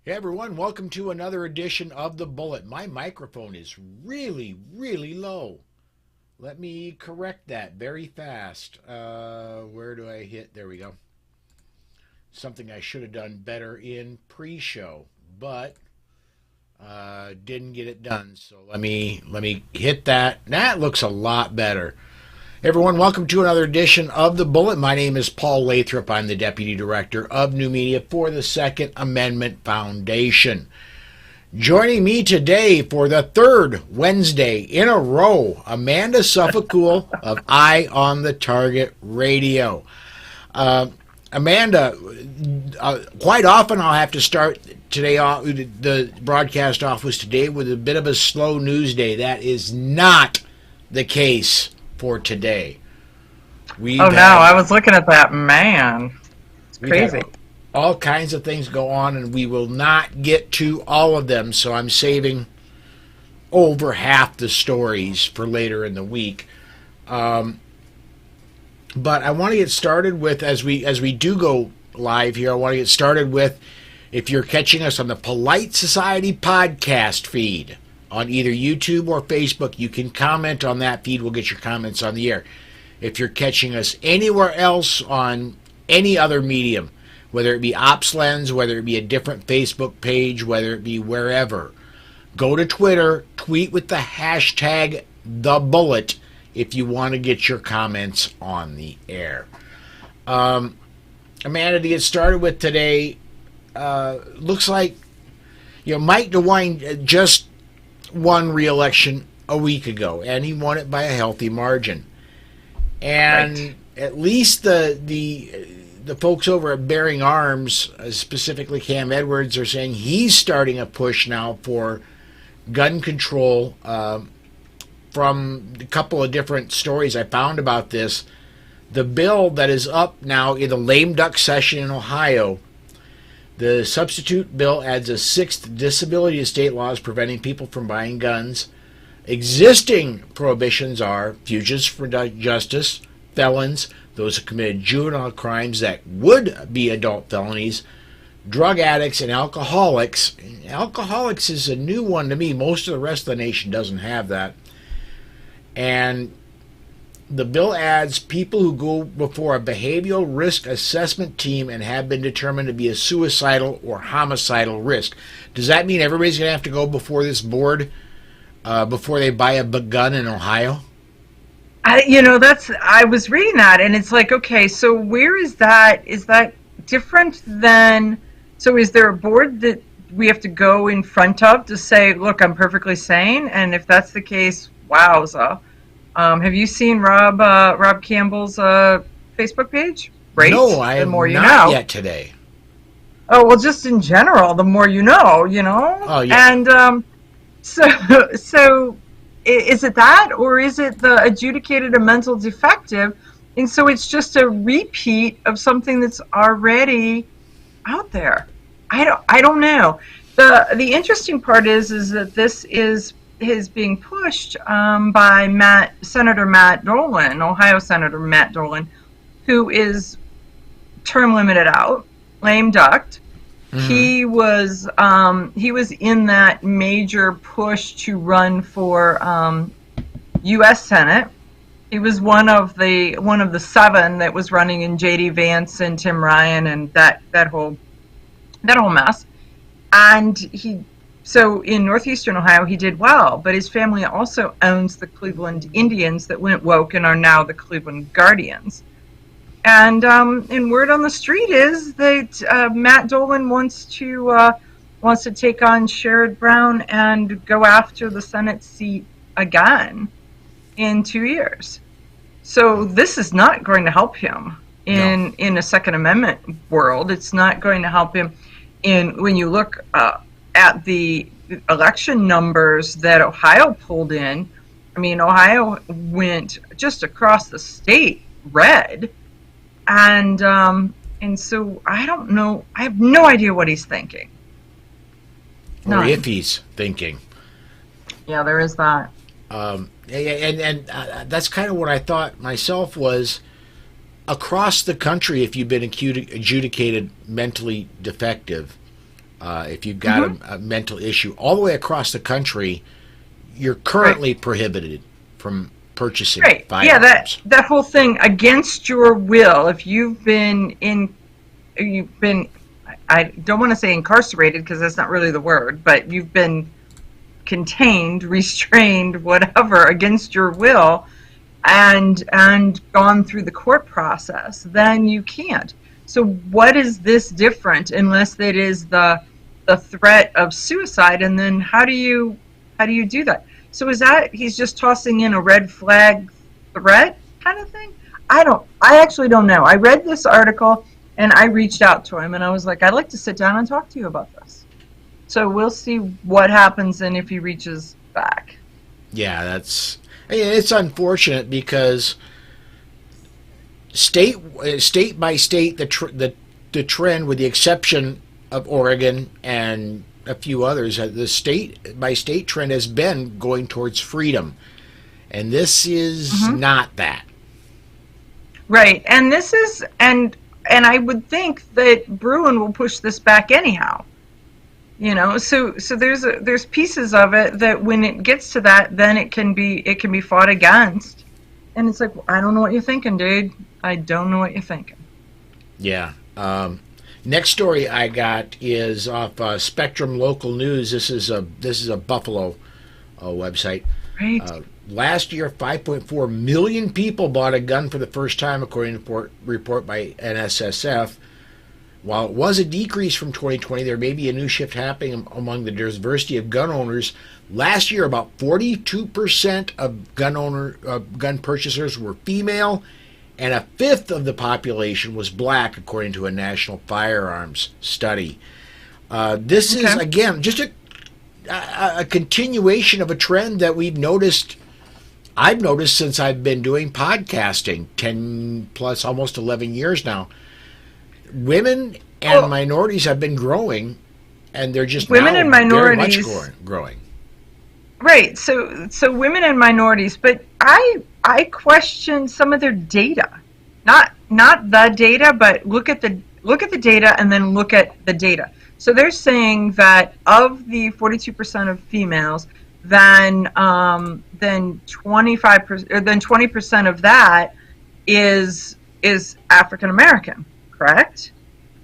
Hey everyone, welcome to another edition of The Bullet. My microphone is really, really low. Let me correct that very fast. Where do I hit? There we go. Something I should have done better in pre-show, but didn't get it done. So let me hit that. That looks a lot better. Everyone, welcome to another edition of The Bullet. My name is Paul Lathrop. I'm the Deputy Director of New Media for the Second Amendment Foundation. Joining me today for the third Wednesday in a row, Amanda Suffecool of Eye on the Target Radio. Amanda, quite often I'll have to start today off, the broadcast off was today with a bit of a slow news day. That is not the case for today. I was looking at that. Man, it's crazy. All kinds of things go on, and we will not get to all of them, so I'm saving over half the stories for later in the week. But I want to get started with, as we do go live here, I want to get started with, if you're catching us on the Polite Society podcast feed, on either YouTube or Facebook, you can comment on that feed. We'll get your comments on the air. If you're catching us anywhere else on any other medium, whether it be OpsLens, whether it be a different Facebook page, whether it be wherever, go to Twitter, tweet with the hashtag #TheBullet if you want to get your comments on the air. Amanda, to get started with today, looks like Mike DeWine just won re-election a week ago, and he won it by a healthy margin. And right. At least the folks over at Bearing Arms, specifically Cam Edwards, are saying he's starting a push now for gun control. From a couple of different stories I found about this, the bill that is up now in the lame duck session in Ohio, the substitute bill adds a sixth disability to state laws preventing people from buying guns. Existing prohibitions are fugitives from justice, felons, those who committed juvenile crimes that would be adult felonies, drug addicts, and alcoholics. Alcoholics is a new one to me. Most of the rest of the nation doesn't have that. And the bill adds people who go before a behavioral risk assessment team and have been determined to be a suicidal or homicidal risk. Does that mean everybody's going to have to go before this board before they buy a gun in Ohio? I was reading that, and it's like, okay, so where is that? Is that different than? So is there a board that we have to go in front of to say, look, I'm perfectly sane? And if that's the case, wowza. Have you seen Rob Campbell's Facebook page? Great. No, I have not yet today. Oh, well, just in general, the more you know. Oh, yeah. And so is it that, or is it the adjudicated a mental defective? And so it's just a repeat of something that's already out there. I don't know. The interesting part is that this is being pushed by Senator Matt Dolan, Ohio Senator Matt Dolan, who is term limited out, lame ducked. Mm-hmm. He was in that major push to run for U.S. Senate. He was one of the seven that was running in J.D. Vance and Tim Ryan and that whole mess. And So in northeastern Ohio, he did well, but his family also owns the Cleveland Indians that went woke and are now the Cleveland Guardians. And word on the street is that Matt Dolan wants to take on Sherrod Brown and go after the Senate seat again in 2 years. So this is not going to help him in a Second Amendment world. It's not going to help him when you look at the election numbers that Ohio pulled in. I mean, Ohio went just across the state red, and so I don't know. I have no idea what he's thinking. Or if he's thinking. Yeah, there is that. And that's kind of what I thought myself was, across the country, if you've been adjudicated mentally defective, If you've got a mental issue all the way across the country, you're currently prohibited from purchasing firearms. Yeah, that whole thing against your will. If you've been I don't want to say incarcerated because that's not really the word, but you've been contained, restrained, whatever, against your will, and gone through the court process, then you can't. So what is this different unless it is the threat of suicide? And then how do you do that? So is that he's just tossing in a red flag threat kind of thing? I actually don't know. I read this article and I reached out to him and I was like, I'd like to sit down and talk to you about this. So we'll see what happens and if he reaches back. Yeah, it's unfortunate because state by state, the trend, with the exception of Oregon and a few others, the state by state trend has been going towards freedom, and this is not that. Right, and this is and I would think that Bruin will push this back anyhow. You know, so there's pieces of it that when it gets to that, then it can be fought against, and it's like, well, I don't know what you're thinking, dude. I don't know what you're thinking. Yeah. Next story I got is off Spectrum Local News. This is a Buffalo website. Right. Last year, 5.4 million people bought a gun for the first time, according to a report by NSSF. While it was a decrease from 2020, there may be a new shift happening among the diversity of gun owners. Last year, about 42% of gun purchasers were female, and a fifth of the population was black, according to a national firearms study. This is, again, just a continuation of a trend that I've noticed since I've been doing podcasting, 10 plus, almost 11 years now. Women and minorities have been growing, and they're just women and minorities very much growing. Right. So women and minorities, but I question some of their data. Not the data, but look at the data and then look at the data. So they're saying that of the 42% of females, then 25%, then 20% of that is African American. Correct?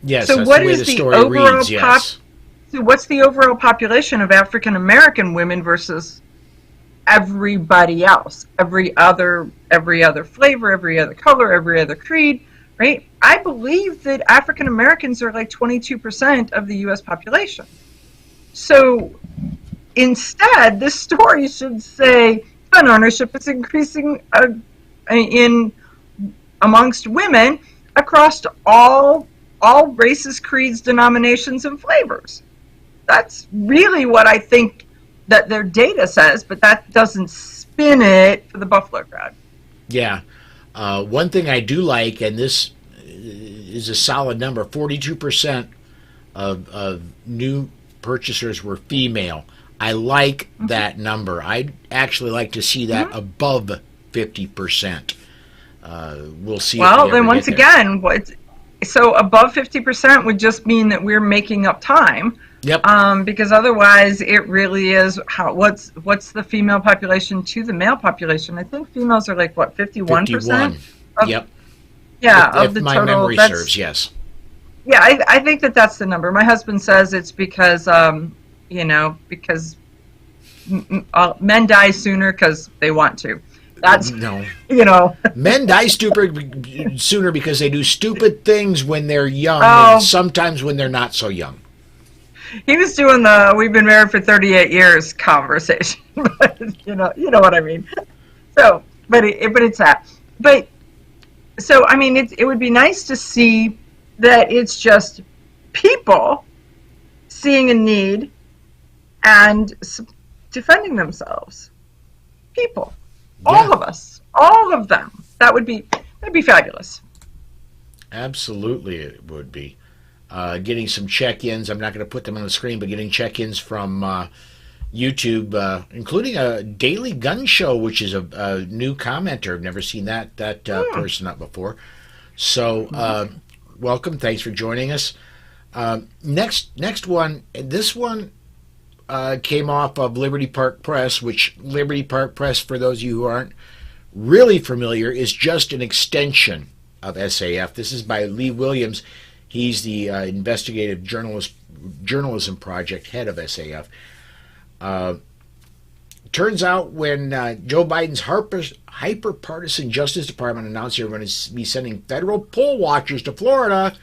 Yes, so that's what the way is the the story overall reads, yes. So what's the overall population of African American women versus everybody else? Every other flavor, every other color, every other creed, right? I believe that African Americans are like 22% of the US population. So instead, this story should say gun ownership is increasing in amongst women across all races, creeds, denominations, and flavors. That's really what I think that their data says, but that doesn't spin it for the Buffalo crowd. Yeah. One thing I do like, and this is a solid number, 42% of new purchasers were female. I like that number. I'd actually like to see that above 50%. We'll see. Well, then once again, so above 50% would just mean that we're making up time. Yep. Because otherwise, it really is what's the female population to the male population? I think females are like what 51%. 51. Yep. Yeah, if of the my total. memory serves, yes. Yeah, I think that's the number. My husband says it's because because men die sooner because they want to. That's no. Men die sooner because they do stupid things when they're young, and sometimes when they're not so young. He was doing the "we've been married for 38 years" conversation, but you know what I mean. So, but it's that. But so I mean, it would be nice to see that it's just people seeing a need and defending themselves. People. Yeah. All of us, all of them. That'd be fabulous. Absolutely, it would be. Getting some check-ins. I'm not going to put them on the screen, but getting check-ins from YouTube, including a Daily Gun Show, which is a new commenter. I've never seen that person up before. So, welcome. Thanks for joining us. Next one. This one came off of Liberty Park Press, which Liberty Park Press, for those of you who aren't really familiar, is just an extension of SAF. This is by Lee Williams. He's the investigative journalism project head of SAF. Turns out when Joe Biden's hyper-partisan Justice Department announced they were going to be sending federal poll watchers to Florida,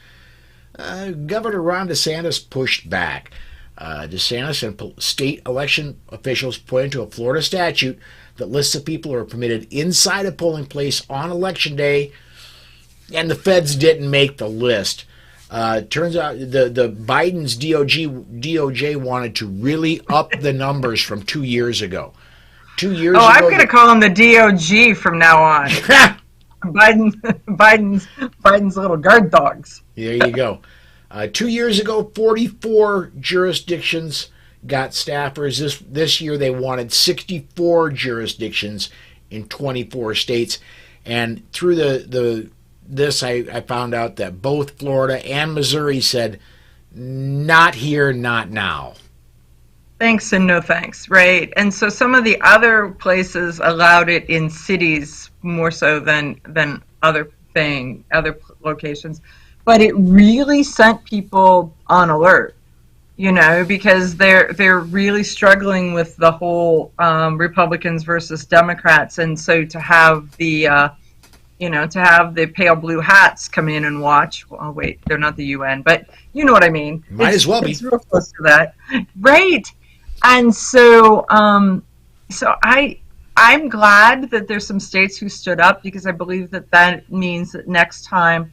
Governor Ron DeSantis pushed back. DeSantis and state election officials pointed to a Florida statute that lists the people who are permitted inside a polling place on Election Day, and the feds didn't make the list. Turns out the Biden's DOJ wanted to really up the numbers from 2 years ago. 2 years ago. I'm going to call him the DOG from now on. Biden's little guard dogs. There you go. 2 years ago, 44 jurisdictions got staffers. This year they wanted 64 jurisdictions in 24 states. And through this, I found out that both Florida and Missouri said, not here, not now. Thanks and no thanks, right? And so some of the other places allowed it in cities more so than other locations. But it really sent people on alert, because they're really struggling with the whole Republicans versus Democrats. And so to have the pale blue hats come in and watch. Oh, wait, they're not the UN, but you know what I mean. Might as well be. It's real close to that. Right. And so I'm glad that there's some states who stood up, because I believe that means that next time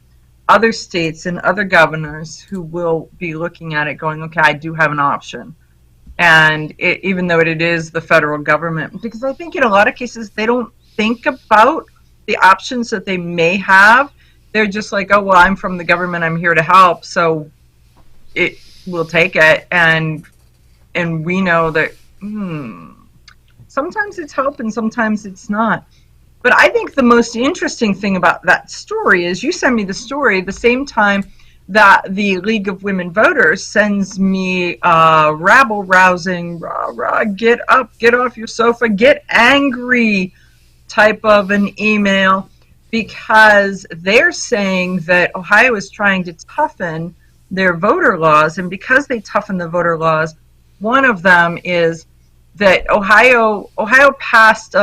other states and other governors who will be looking at it going, okay, I do have an option. And even though it is the federal government, because I think in a lot of cases they don't think about the options that they may have. They're just like, oh, well, I'm from the government, I'm here to help, so we'll take it. And we know that sometimes it's help and sometimes it's not. But I think the most interesting thing about that story is you send me the story the same time that the League of Women Voters sends me rabble-rousing, rah, rah, get up, get off your sofa, get angry type of an email, because they're saying that Ohio is trying to toughen their voter laws. And because they toughen the voter laws, one of them is that Ohio passed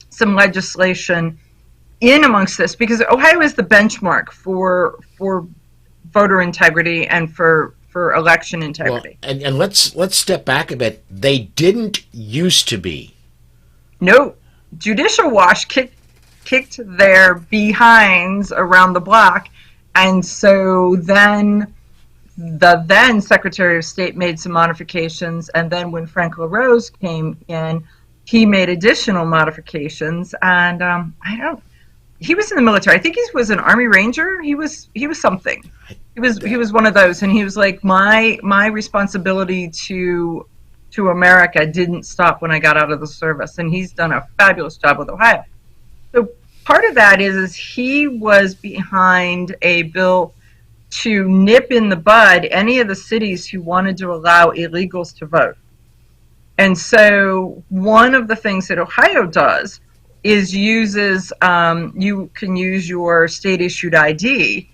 some legislation in amongst this, because Ohio is the benchmark for voter integrity and for election integrity. Well, and let's step back a bit. They didn't used to be. No, Judicial Watch kicked their behinds around the block, and so then the then Secretary of State made some modifications, and then when Frank LaRose came in, he made additional modifications. And he was in the military. I think he was an Army Ranger. He was something. He was one of those, and he was like, my responsibility to America didn't stop when I got out of the service, and he's done a fabulous job with Ohio. So part of that is he was behind a bill to nip in the bud any of the cities who wanted to allow illegals to vote. And so one of the things that Ohio does is you can use your state-issued ID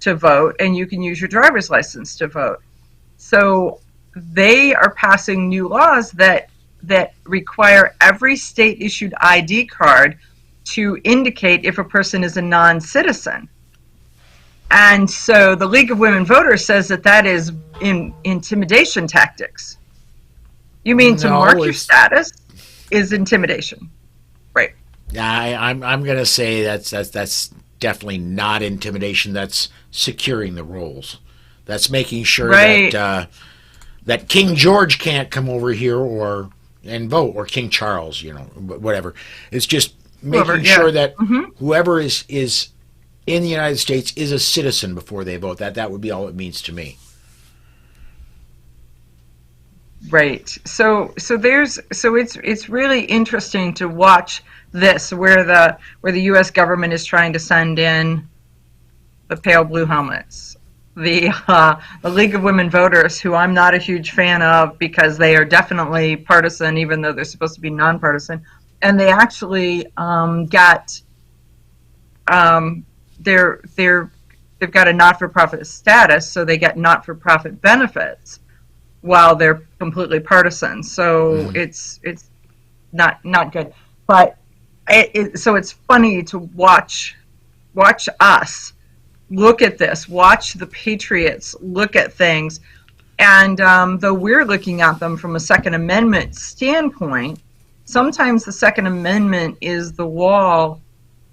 to vote, and you can use your driver's license to vote. So they are passing new laws that require every state-issued ID card to indicate if a person is a non-citizen. And so the League of Women Voters says that is intimidation tactics. You mean to mark your status is intimidation, right? Yeah, I'm going to say that's definitely not intimidation. That's securing the rolls. That's making sure that King George can't come over here and vote, or King Charles, whatever. It's just making sure that whoever is in the United States is a citizen before they vote. That would be all it means to me. Right. So it's really interesting to watch this, where the U.S. government is trying to send in the pale blue helmets, the League of Women Voters, who I'm not a huge fan of because they are definitely partisan, even though they're supposed to be nonpartisan. And they actually got um, they've got a not-for-profit status, so they get not-for-profit benefits while they're completely partisan. So Mhm. it's not good. But so it's funny to watch us look at this, watch the patriots look at things, and though we're looking at them from a Second Amendment standpoint, sometimes the Second Amendment is the wall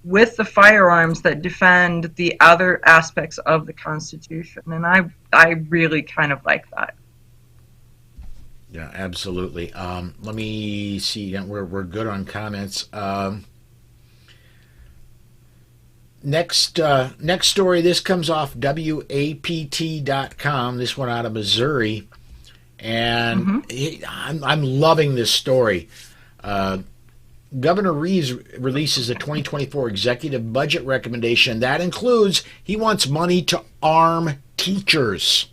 with the firearms that defend the other aspects of the Constitution, and I really kind of like that. Yeah, absolutely. Let me see. Yeah, we're good on comments. Next story. This comes off WAPT.com. This one out of Missouri, and Hmm. I'm loving this story. Uh, Governor Reeves releases a 2024 executive budget recommendation that includes he wants money to arm teachers.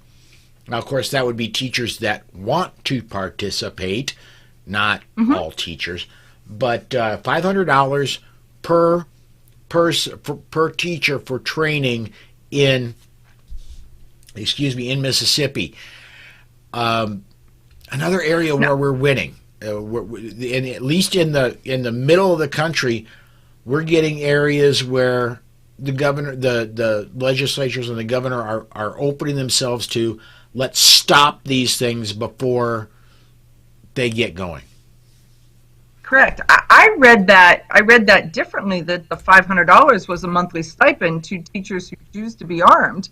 Now, of course, that would be teachers that want to participate, not Hmm. all teachers, but $500 per per teacher for training in in Mississippi. Another area No, where we're winning, at least in the middle of the country, we're getting areas where the legislatures and the governor are opening themselves to let's stop these things before they get going. correct. I read that. I read that differently. That the $500 was a monthly stipend to teachers who choose to be armed,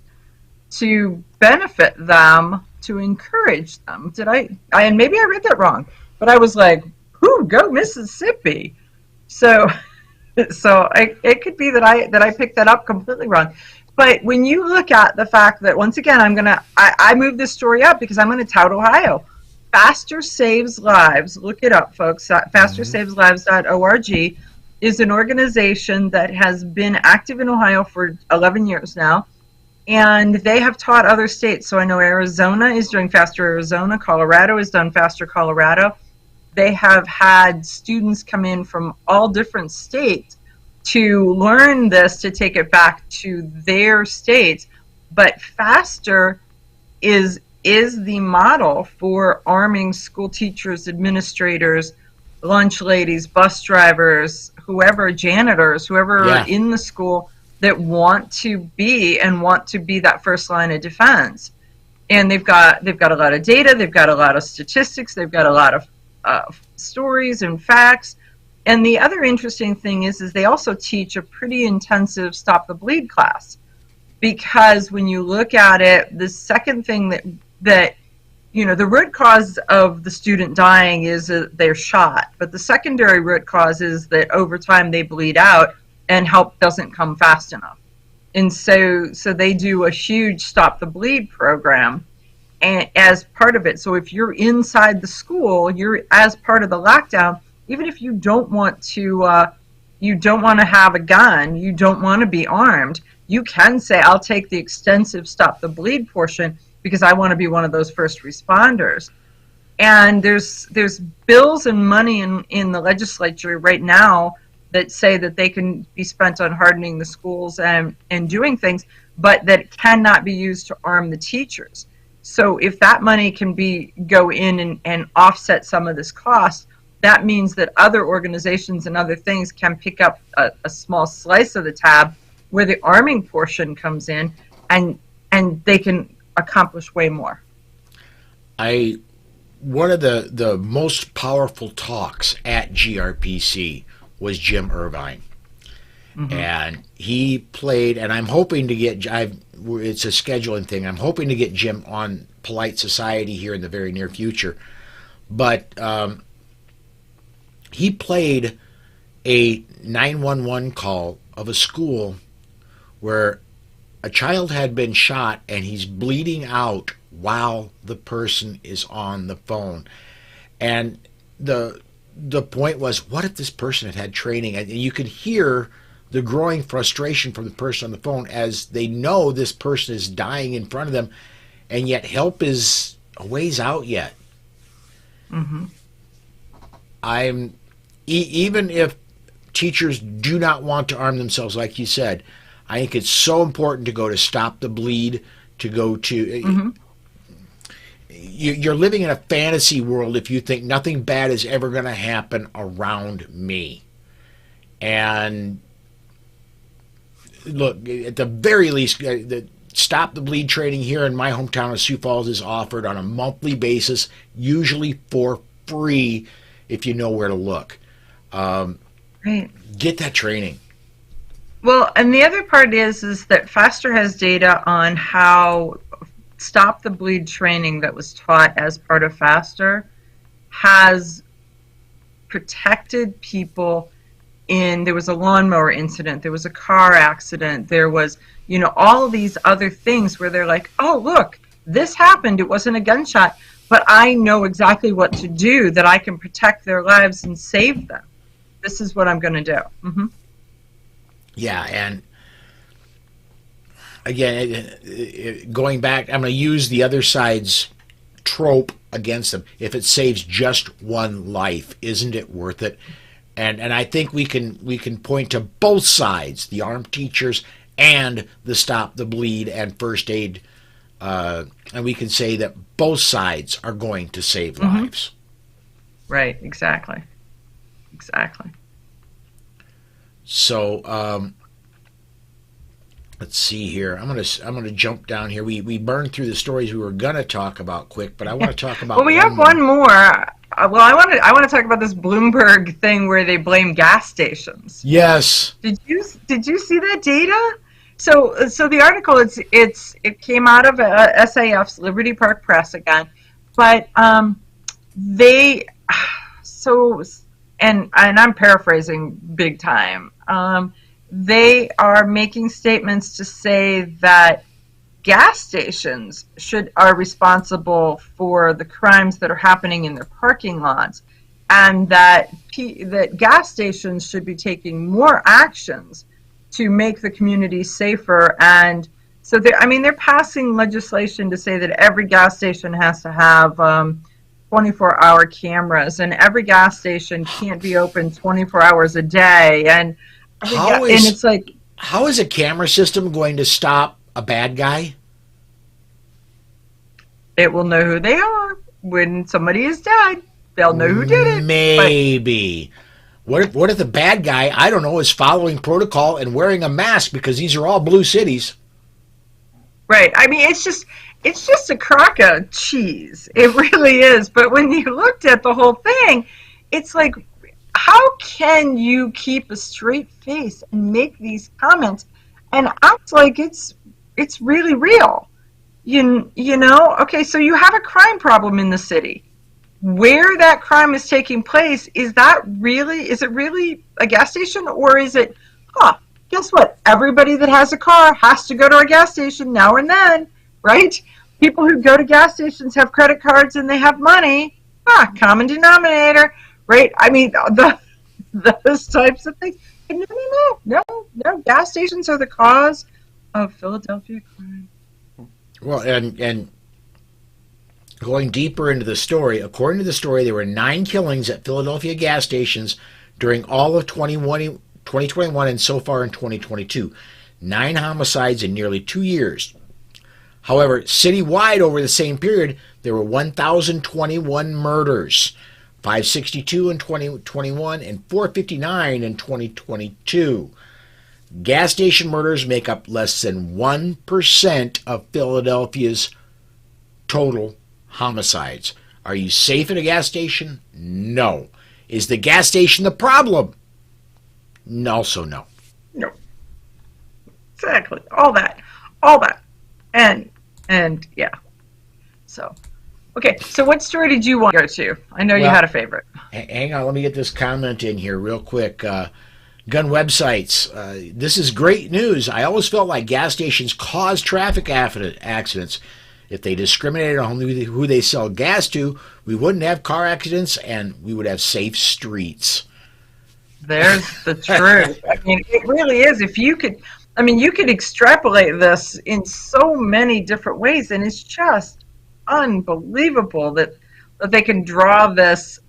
to benefit them, to encourage them. Did I? And maybe I read that wrong, but I was like, "Who go Mississippi?" So, it could be that I picked that up completely wrong. But when you look at the fact that once again, I moved this story up because I'm gonna tout Ohio. Faster Saves Lives. Look it up, folks. Mm-hmm. FasterSavesLives.org is an organization that has been active in Ohio for 11 years now, and they have taught other states. So I know Arizona is doing Faster Arizona, Colorado has done Faster Colorado. They have had students come in from all different states to learn this, to take it back to their states. But Faster is the model for arming school teachers, administrators, lunch ladies, bus drivers, whoever, janitors, whoever Yeah, in the school that want to be that first line of defense. And they've got a lot of data, they've got a lot of statistics, they've got a lot of stories and facts. And the other interesting thing is they also teach a pretty intensive stop the bleed class, because when you look at it, the second thing that the root cause of the student dying is that they're shot, but the secondary root cause is that over time they bleed out and help doesn't come fast enough. And so they do a huge stop the bleed program, and as part of it. So if you're inside the school, you're as part of the lockdown, even if you don't want to have a gun, you don't want to be armed, you can say, I'll take the extensive stop the bleed portion because I want to be one of those first responders. And there's bills and money in the legislature right now that say that they can be spent on hardening the schools and doing things, but that it cannot be used to arm the teachers. So if that money can go in and offset some of this cost, that means that other organizations and other things can pick up a small slice of the tab where the arming portion comes in, and they can accomplish way more. I one of the most powerful talks at GRPC was Jim Irvine, Hmm. and he played. And I'm hoping to get. It's a scheduling thing. I'm hoping to get Jim on Polite Society here in the very near future. But he played a 911 call of a school where a child had been shot and he's bleeding out while the person is on the phone. And the point was, what if this person had had training? And you could hear the growing frustration from the person on the phone as they know this person is dying in front of them, and yet help is a ways out yet. Mm-hmm. Even if teachers do not want to arm themselves, like you said, I think it's so important to go to Stop the Bleed, to go to... Mm-hmm. You're living in a fantasy world if you think nothing bad is ever going to happen around me. And look, at the very least, the Stop the Bleed training here in my hometown of Sioux Falls is offered on a monthly basis, usually for free if you know where to look. Right. Get that training. Well, and the other part is that FASTER has data on how Stop the Bleed training that was taught as part of FASTER has protected people there was a lawnmower incident, there was a car accident, there was, all of these other things where they're like, oh, look, this happened, it wasn't a gunshot, but I know exactly what to do that I can protect their lives and save them. This is what I'm going to do. Mm-hmm. Yeah, and again, going back, I'm going to use the other side's trope against them. If it saves just one life, isn't it worth it? And I think we can point to both sides, the armed teachers and the Stop the Bleed and first aid, and we can say that both sides are going to save lives. Right, exactly. So let's see here. I'm gonna jump down here. We burned through the stories we were gonna talk about quick, but I want to talk about. Well, we have one more. Well, I want to talk about this Bloomberg thing where they blame gas stations. Yes. Did you see that data? So the article it came out of SAF's Liberty Park Press again, but and I'm paraphrasing big time. They are making statements to say that gas stations are responsible for the crimes that are happening in their parking lots, and that gas stations should be taking more actions to make the community safer. And so they're passing legislation to say that every gas station has to have 24-hour cameras, and every gas station can't be open 24 hours a day. And it's like, how is a camera system going to stop a bad guy? It will know who they are when somebody is dead. They'll know who did it. Maybe. What if the bad guy, I don't know, is following protocol and wearing a mask, because these are all blue cities? Right. I mean, it's just a crock of cheese. It really is. But when you looked at the whole thing, it's like, how can you keep a straight face and make these comments and act like it's really real? You know? Okay, so you have a crime problem in the city. Where that crime is taking place, is it really a gas station, or is it, guess what? Everybody that has a car has to go to a gas station now and then, right? People who go to gas stations have credit cards and they have money. Common denominator, right? I mean, those types of things. No. Gas stations are the cause of Philadelphia crime. Well, and going deeper into the story, according to the story, there were 9 killings at Philadelphia gas stations during all of 2021 and so far in 2022. 9 homicides in nearly 2 years. However, citywide over the same period, there were 1,021 murders, 562 in 2021 and 459 in 2022. Gas station murders make up less than 1% of Philadelphia's total homicides. Are you safe at a gas station? No. Is the gas station the problem? Also no. No. Exactly. All that. And yeah. So, okay. So what story did you want to go to? I know you had a favorite. Hang on. Let me get this comment in here real quick. Gun websites. This is great news. I always felt like gas stations cause traffic accidents. If they discriminated on who they sell gas to, we wouldn't have car accidents and we would have safe streets. There's the truth. I mean, it really is. If you could, I mean, you could extrapolate this in so many different ways, and it's just unbelievable that they can draw this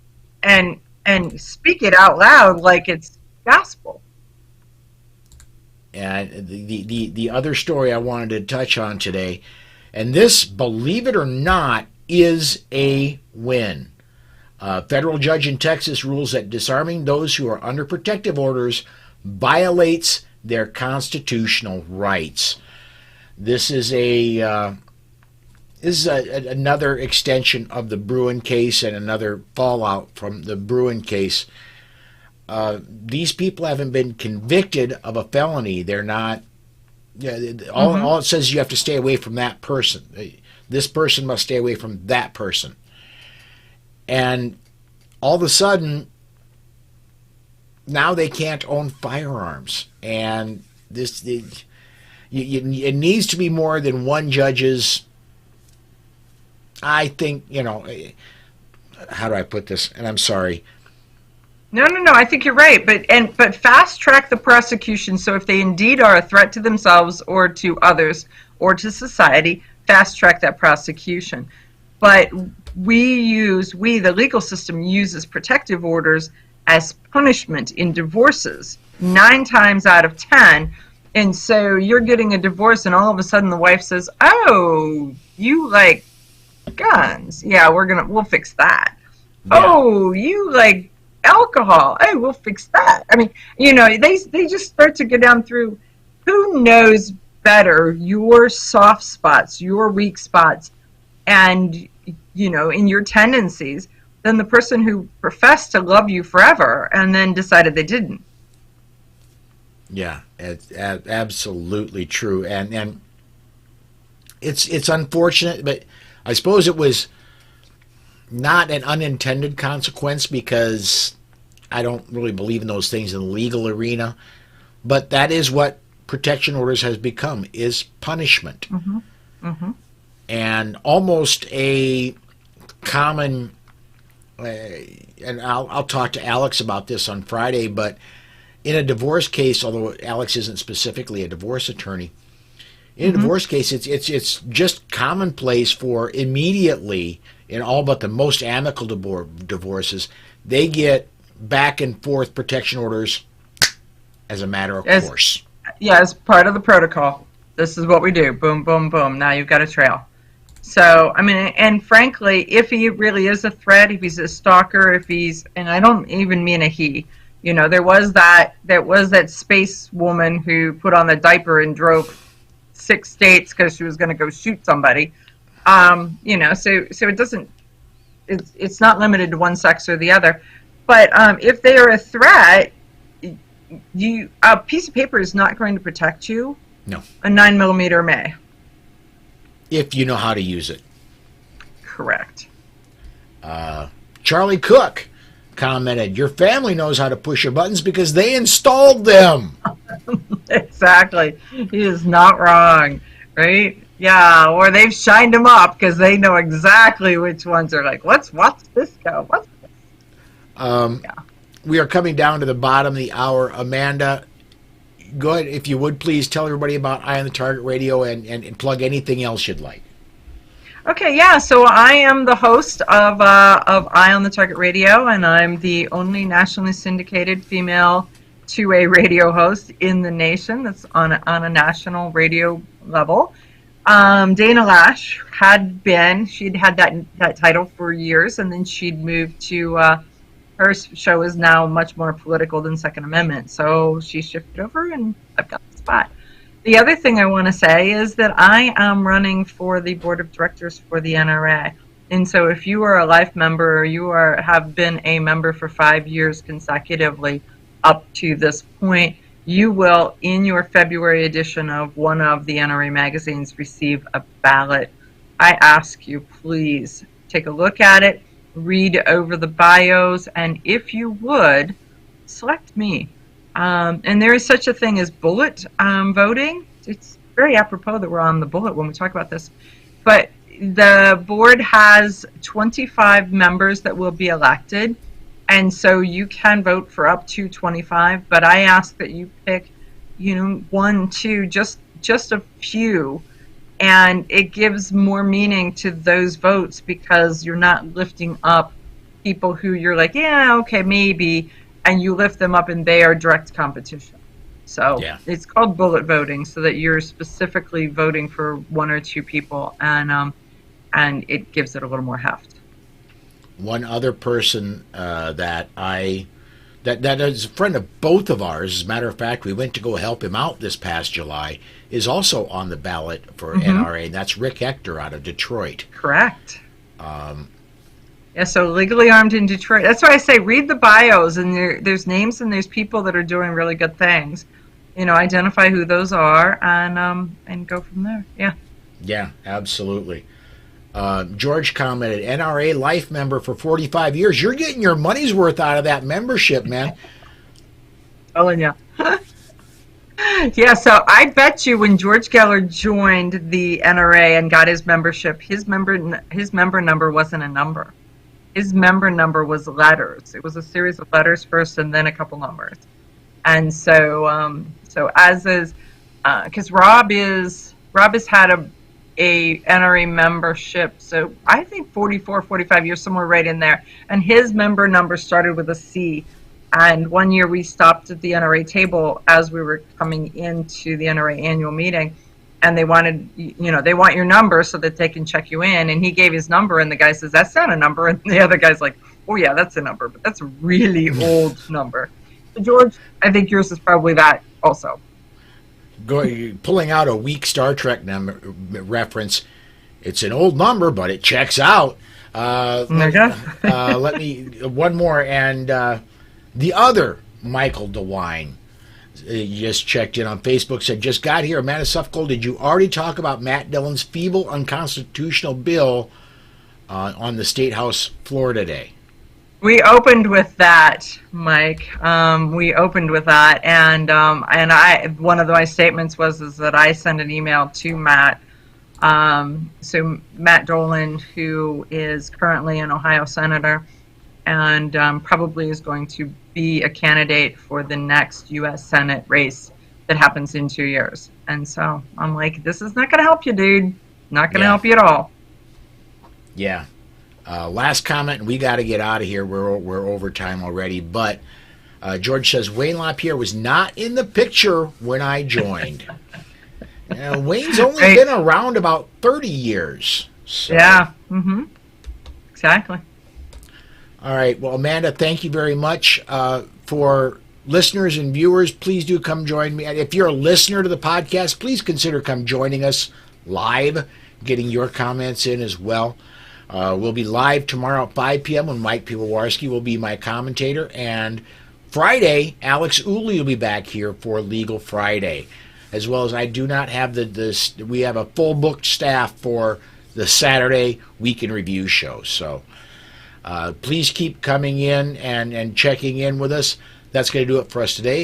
and speak it out loud like it's gospel. And the other story I wanted to touch on today, and this, believe it or not, is a win. A federal judge in Texas rules that disarming those who are under protective orders violates their constitutional rights. This is another extension of the Bruin case and another fallout from the Bruin case. These people haven't been convicted of a felony. They're not. All it says is you have to stay away from that person. This person must stay away from that person. And all of a sudden, now they can't own firearms. And it needs to be more than one judge's. I think, how do I put this? And I'm sorry. No. I think you're right, but fast track the prosecution. So if they indeed are a threat to themselves or to others or to society, fast track that prosecution. But the legal system uses protective orders as punishment in divorces 9 times out of 10. And so you're getting a divorce, and all of a sudden the wife says, "Oh, you like guns? Yeah, we'll fix that." Yeah. "Oh, you like alcohol? Hey, we'll fix that." I mean, they just start to go down through. Who knows better your soft spots, your weak spots, and in your tendencies than the person who professed to love you forever and then decided they didn't. Yeah, it's absolutely true, and it's unfortunate, but I suppose it was not an unintended consequence, because I don't really believe in those things in the legal arena, but that is what protection orders has become, is punishment. And almost a common, and I'll talk to Alex about this on Friday, but in a divorce case, although Alex isn't specifically a divorce attorney, in a divorce case, it's just commonplace for immediately, in all but the most amicable divorces, they get back and forth protection orders as a matter of course. Yeah, as part of the protocol. This is what we do. Boom, boom, boom. Now you've got a trail. So, I mean, and frankly, if he really is a threat, if he's a stalker, and I don't even mean a he, there was that space woman who put on the diaper and drove 6 states because she was going to go shoot somebody. So it doesn't, it's not limited to one sex or the other. But if they are a threat, a piece of paper is not going to protect you. No. A 9mm may. If you know how to use it. Correct. Charlie Cook commented, "Your family knows how to push your buttons because they installed them." Exactly. He is not wrong, right? Yeah, or they've shined them up because they know exactly which ones are like, let's watch this go. What's this? Yeah. We are coming down to the bottom of the hour. Amanda, go ahead, if you would please tell everybody about Eye on the Target Radio and plug anything else you'd like. Okay, yeah, so I am the host of Eye on the Target Radio, and I'm the only nationally syndicated female 2A radio host in the nation that's on a national radio level. Dana Lash she'd had that title for years, and then she'd moved to, her show is now much more political than Second Amendment, so she shifted over, and I've got the spot. The other thing I want to say is that I am running for the board of directors for the NRA. And so if you are a life member or you have been a member for 5 years consecutively up to this point, you will, in your February edition of one of the NRA magazines, receive a ballot. I ask you, please take a look at it, read over the bios, and if you would, select me. And there is such a thing as bullet voting. It's very apropos that we're on the bullet when we talk about this. But the board has 25 members that will be elected, And so you can vote for up to 25, but I ask that you pick, one, two, just a few, and it gives more meaning to those votes because you're not lifting up people who you're like, yeah, okay, maybe, and you lift them up and they are direct competition. So Yeah. it's called bullet voting, so that you're specifically voting for one or two people, and it gives it a little more heft. One other person that is a friend of both of ours, as a matter of fact, we went to go help him out this past July, is also on the ballot for NRA, and that's Rick Hector out of Detroit. Correct. Yeah, so legally armed in Detroit. That's why I say read the bios, and there's names and there's people that are doing really good things. Identify who those are, and go from there. Yeah. Yeah, absolutely. George commented, NRA life member for 45 years. You're getting your money's worth out of that membership, man. Telling you. Yeah, so I bet you when George Geller joined the NRA and got his membership, his member number wasn't a number. His member number was letters. It was a series of letters first and then a couple numbers. And so as is, because Rob has had a NRA membership, so I think 44, 45 years, somewhere right in there. And his member number started with a C. And one year we stopped at the NRA table as we were coming into the NRA annual meeting, and they wanted, they want your number so that they can check you in. And he gave his number, and the guy says, that's not a number. And the other guy's like, oh yeah, that's a number, but that's a really old number. So George, I think yours is probably that also. Pulling out a weak Star Trek reference. It's an old number, but it checks out. Let me, one more, and the other Michael DeWine just checked in on Facebook, said, just got here. Amanda Suffecool, did you already talk about Matt Dillon's feeble, unconstitutional bill on the State House floor today? We opened with that, Mike. We opened with that, and one of my statements is that I sent an email to Matt. So Matt Dolan, who is currently an Ohio senator, and probably is going to be a candidate for the next U.S. Senate race that happens in 2 years. And so I'm like, this is not going to help you, dude. Not going to help you at all. Yeah. Last comment, and we got to get out of here. We're over time already. But George says, Wayne LaPierre was not in the picture when I joined. Wayne's only been around about 30 years. So. Yeah. Exactly. All right. Well, Amanda, thank you very much. For listeners and viewers, please do come join me. If you're a listener to the podcast, please consider come joining us live, getting your comments in as well. We'll be live tomorrow at 5 p.m. when Mike Piwowarski will be my commentator. And Friday, Alex Uli will be back here for Legal Friday. As well as I do not have we have a full booked staff for the Saturday Week in Review show. So please keep coming in and checking in with us. That's going to do it for us today.